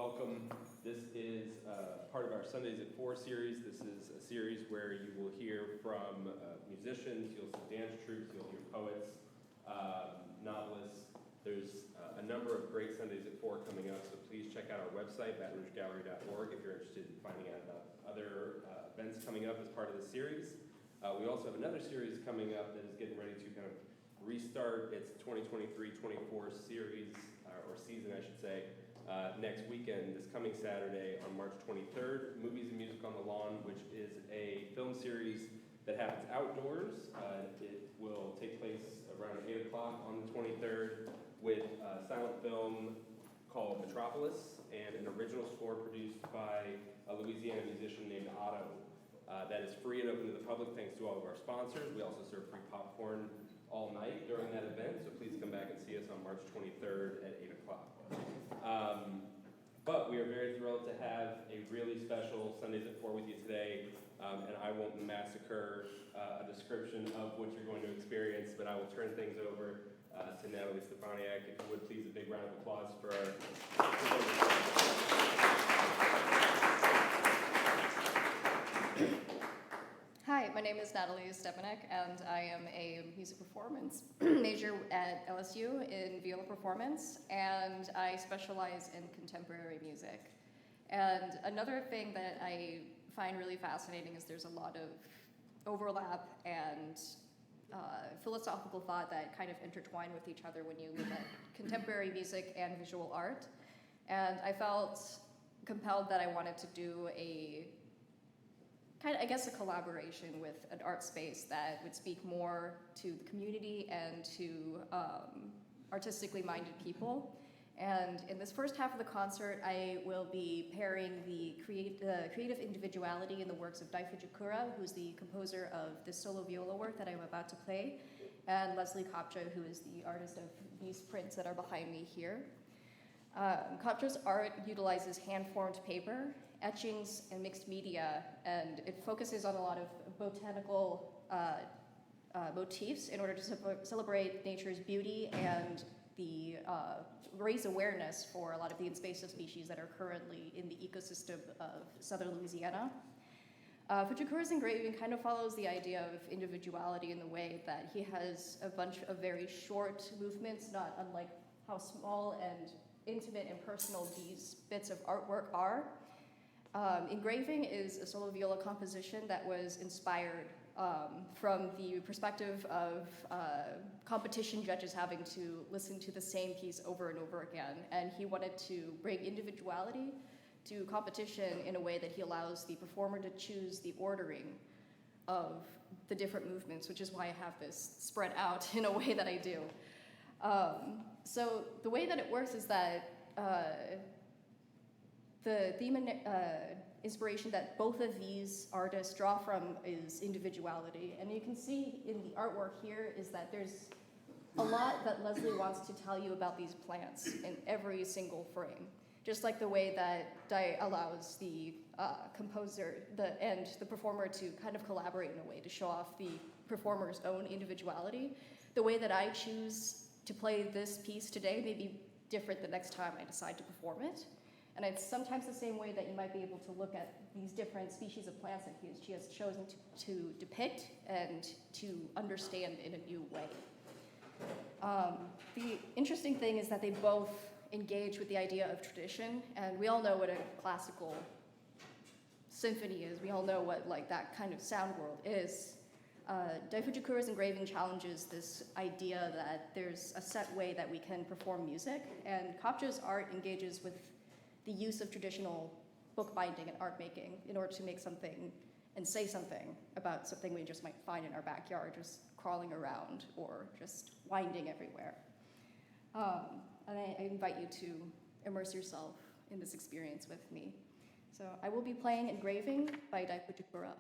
welcome. This is part of our Sundays at 4 series. This is a series where you will hear from musicians, you'll see dance troupes, you'll hear poets, novelists. There's a number of great Sundays at 4 coming up, so please check out our website, batonrougegallery.org, if you're interested in finding out about other events coming up as part of the series. We also have another series coming up that is getting ready to kind of restart its 2023-24 series, or season, I should say, next weekend, this coming Saturday on March 23rd, Movies and Music on the Lawn, which is a film series that happens outdoors. It will take place around 8 o'clock on the 23rd with a silent film called Metropolis and an original score produced by a Louisiana musician named Otto. That is free and open to the public thanks to all of our sponsors. We also serve free popcorn all night during that event, so please come back and see us on March 23rd at 8 o'clock. But we are very thrilled to have a really special Sundays at 4 with you today, and I won't massacre a description of what you're going to experience, but I will turn things over to Natalie Stefaniak. If you would, please, a big round of applause for our... Hi, my name is Natalie Stepanek, and I am a music performance major at LSU in viola performance, and I specialize in contemporary music. And another thing that I find really fascinating is there's a lot of overlap and philosophical thought that kind of intertwine with each other when you look at contemporary music and visual art. And I felt compelled that I wanted to do a a collaboration with an art space that would speak more to the community and to artistically minded people. And in this first half of the concert, I will be pairing the creative individuality in the works of Fujikura, who's the composer of this solo viola work that I'm about to play, and Leslie Kotcho, who is the artist of these prints that are behind me here. Kotcho's art utilizes hand-formed paper, etchings, and mixed media, and it focuses on a lot of botanical motifs in order to celebrate nature's beauty and raise awareness for a lot of the invasive species that are currently in the ecosystem of southern Louisiana. Fujikura's engraving kind of follows the idea of individuality in the way that he has a bunch of very short movements, not unlike how small and intimate and personal these bits of artwork are. Engraving is a solo viola composition that was inspired from the perspective of competition judges having to listen to the same piece over and over again. And he wanted to bring individuality to competition in a way that he allows the performer to choose the ordering of the different movements, which is why I have this spread out in a way that I do. So the way that it works is that the theme and inspiration that both of these artists draw from is individuality. And you can see in the artwork here is that there's a lot that Leslie wants to tell you about these plants in every single frame. Just like the way that Dai allows the composer and the performer to kind of collaborate in a way to show off the performer's own individuality. The way that I choose to play this piece today may be different the next time I decide to perform it. And it's sometimes the same way that you might be able to look at these different species of plants that she has chosen to depict and to understand in a new way. The interesting thing is that they both engage with the idea of tradition, and we all know what a classical symphony is. We all know what that kind of sound world is. Fujikura's engraving challenges this idea that there's a set way that we can perform music, and Kotcho's art engages with the use of traditional bookbinding and art making in order to make something and say something about something we just might find in our backyard, just crawling around or just winding everywhere. And I invite you to immerse yourself in this experience with me. So I will be playing Engraving by Fujikura.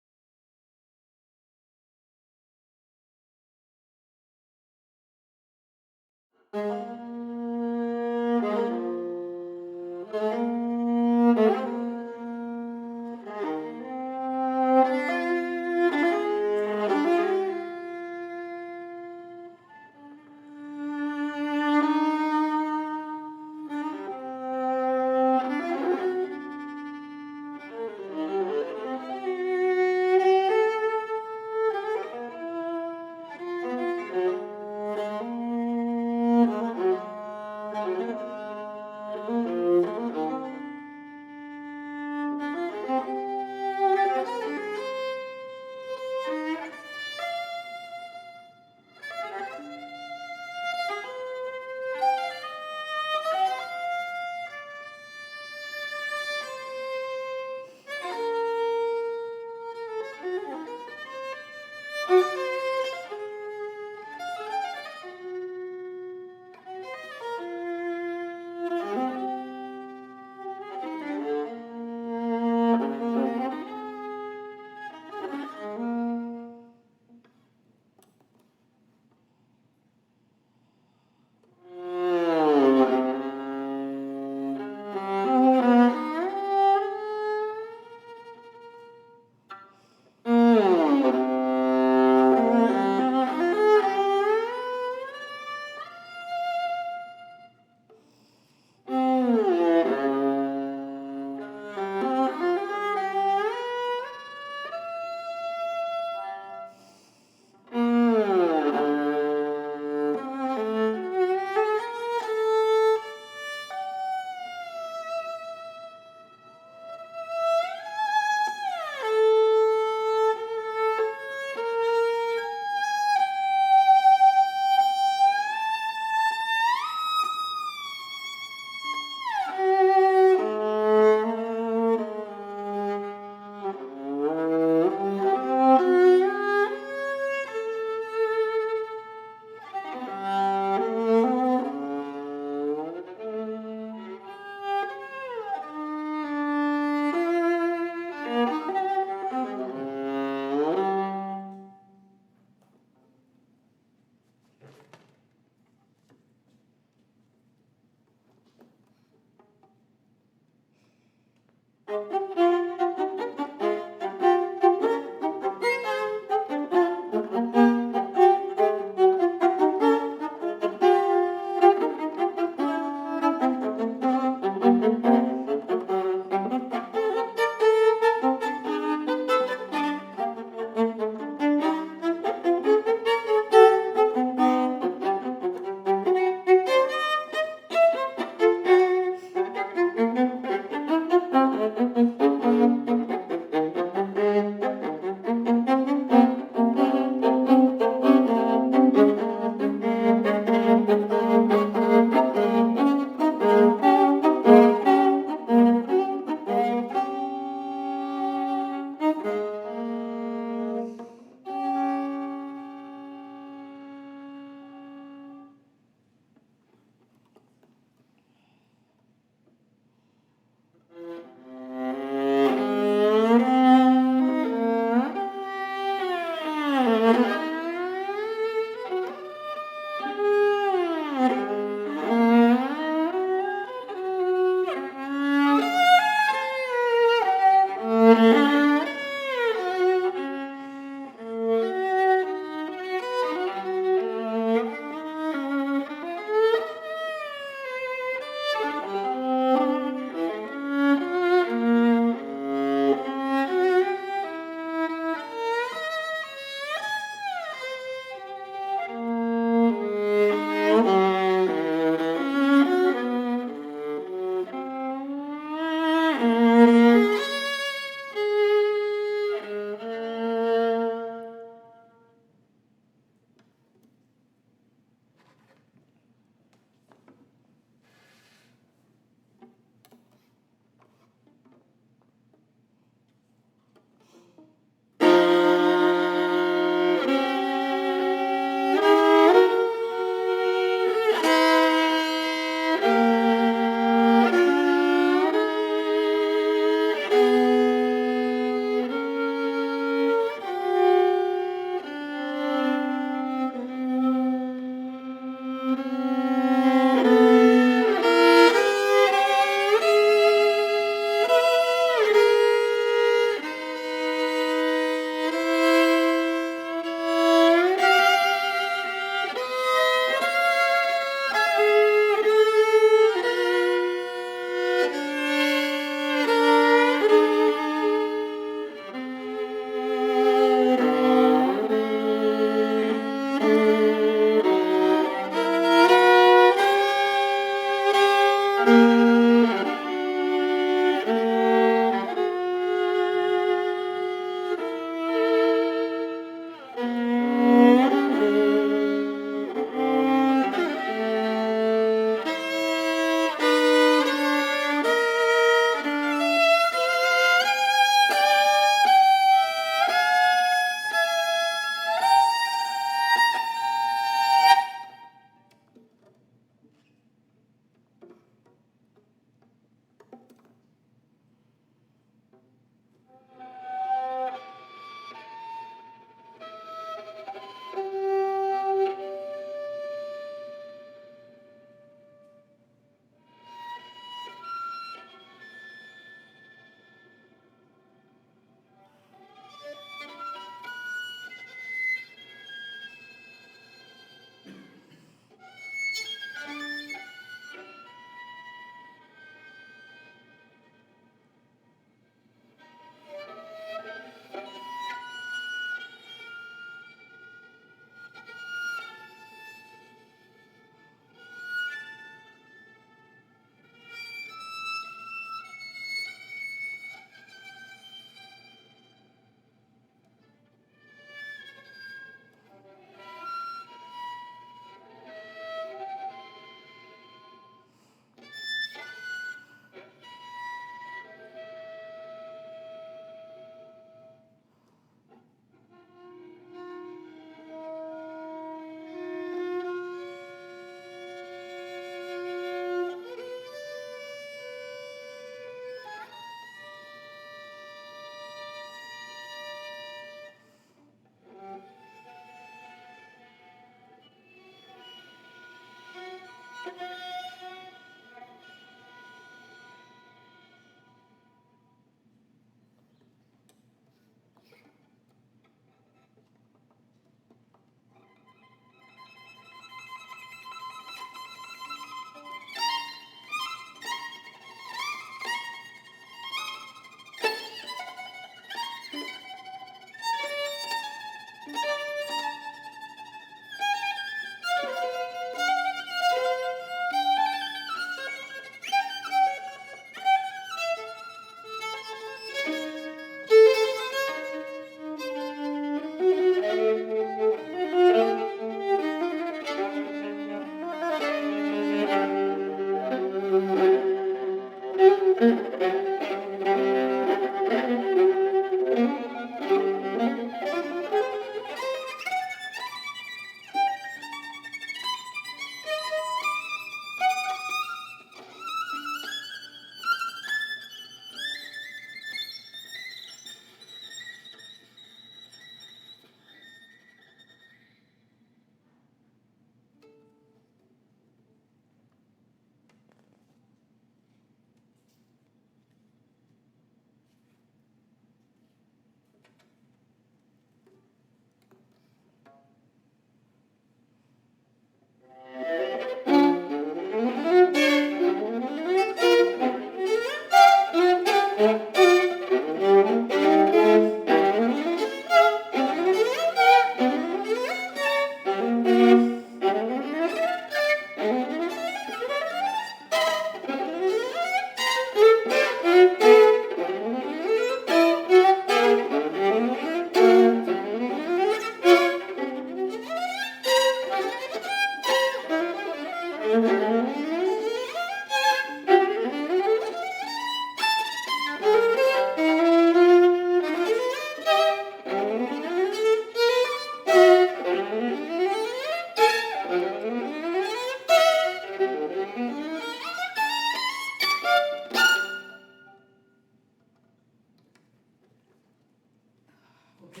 Are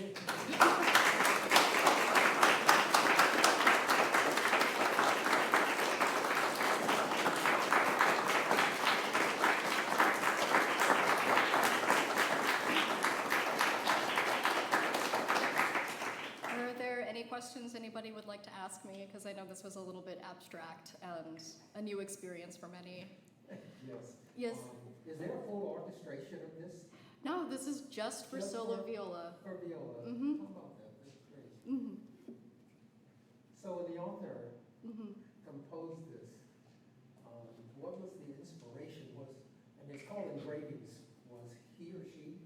there any questions anybody would like to ask me? Because I know this was a little bit abstract and a new experience for many. Yes. Yes. Is there a full orchestration of this? No, this is just for Just solo for- viola. For viola? Mhm. How about that? That's great. Mm-hmm. So when the author Mm-hmm. composed this, what was the inspiration? And it's called Engravings. Was he or she?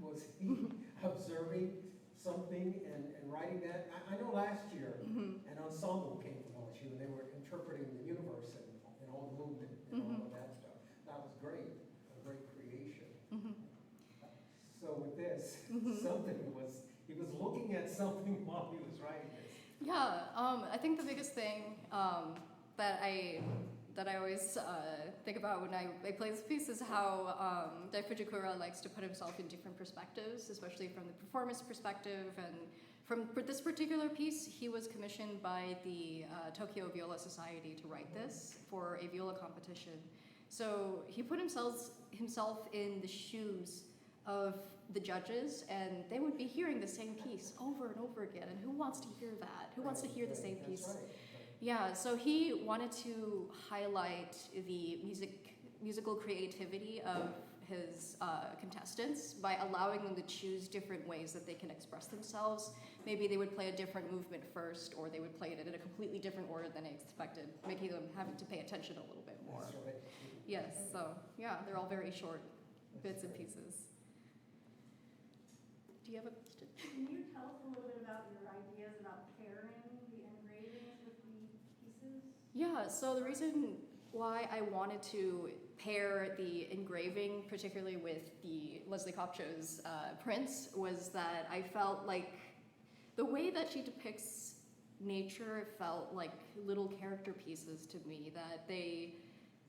Was he observing something and writing that? I know last year Mm-hmm. an ensemble came from LSU and they were interpreting the universe and all the movement and all of that stuff. That was great, a great creation. Mm-hmm. So with this, Mhm. he was looking at something while he was writing this. Yeah, I think the biggest thing that I always think about when I play this piece is how Fujikura likes to put himself in different perspectives, especially from the performance perspective. And for this particular piece, he was commissioned by the Tokyo Viola Society to write this for a viola competition. So he put himself in the shoes of the judges, and they would be hearing the same piece over and over again. And who wants to hear that? Who wants to hear the same piece? That's right. Yeah, so he wanted to highlight the musical creativity of his contestants by allowing them to choose different ways that they can express themselves. Maybe they would play a different movement first, or they would play it in a completely different order than they expected, making them having to pay attention a little bit more. That's right. Yes, so yeah, they're all very short bits and pieces. Do you have a question? Can you tell us a little bit about your ideas about pairing the engravings with the pieces? Yeah, so the reason why I wanted to pair the engraving, particularly with the Leslie Kotcho's prints, was that I felt like the way that she depicts nature felt like little character pieces to me, that they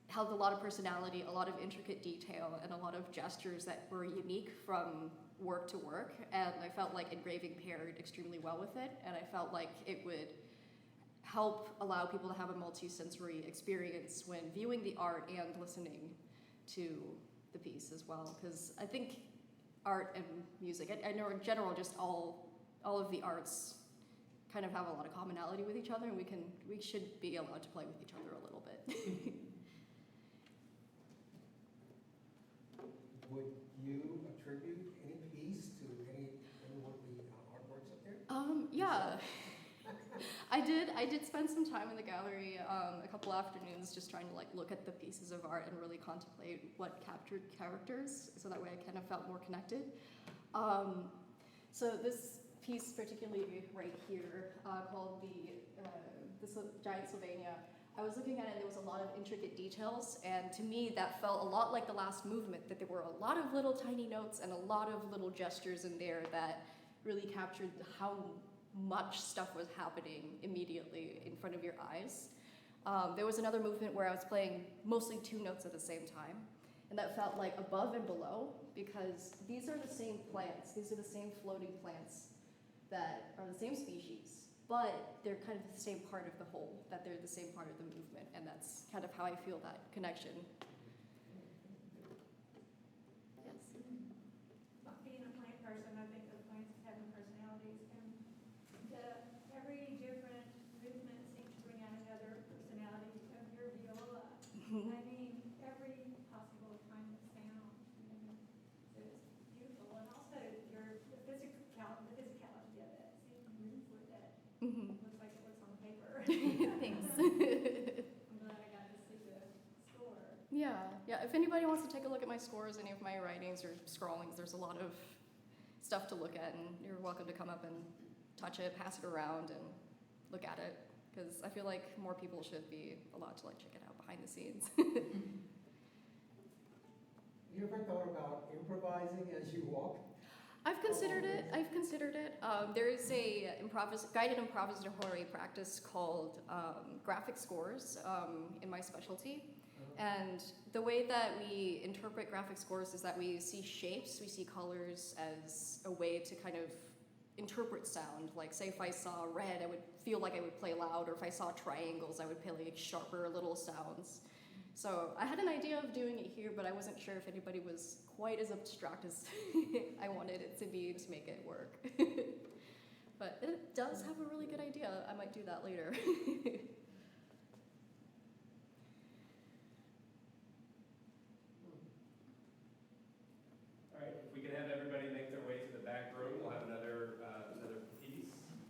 held a lot of personality, a lot of intricate detail, and a lot of gestures that were unique from work to work, and I felt like engraving paired extremely well with it, and I felt like it would help allow people to have a multi-sensory experience when viewing the art and listening to the piece as well, because I think art and music, I know in general just all of the arts kind of have a lot of commonality with each other, and we should be allowed to play with each other a little bit. Would you attribute any piece to any of the artworks up there? Yeah. I did spend some time in the gallery a couple afternoons just trying to look at the pieces of art and really contemplate what captured characters, so that way I kind of felt more connected. So this piece particularly right here called this Giant Sylvania, I was looking at it and there was a lot of intricate details, and to me that felt a lot like the last movement, that there were a lot of little tiny notes and a lot of little gestures in there that really captured how much stuff was happening immediately in front of your eyes. There was another movement where I was playing mostly two notes at the same time, and that felt like above and below, because these are the same plants, these are the same floating plants that are the same species, but they're kind of the same part of the whole, that they're the same part of the movement, and that's kind of how I feel that connection. Yes. Being a plant person, I think of plants as having personalities, and every different movement seems to bring out another personality of your viola. I mean, every possible kind of sound. So it's beautiful, and also the physicality of it. Seeing you move with it. Looks like it looks on paper. Thanks. I'm glad I got to see the score. Yeah. If anybody wants to take a look at my scores, any of my writings or scrawlings, there's a lot of stuff to look at, and you're welcome to come up and touch it, pass it around, and look at it, because I feel like more people should be allowed to check it out behind the scenes. You ever thought about improvising as you walk? I've considered it. There is a guided improvisatory practice called graphic scores in my specialty. And the way that we interpret graphic scores is that we see shapes, we see colors as a way to kind of interpret sound. Like, say if I saw red, I would feel like I would play loud, or if I saw triangles, I would play like sharper little sounds. So I had an idea of doing it here, but I wasn't sure if anybody was quite as abstract as I wanted it to be to make it work. But it does have a really good idea. I might do that later.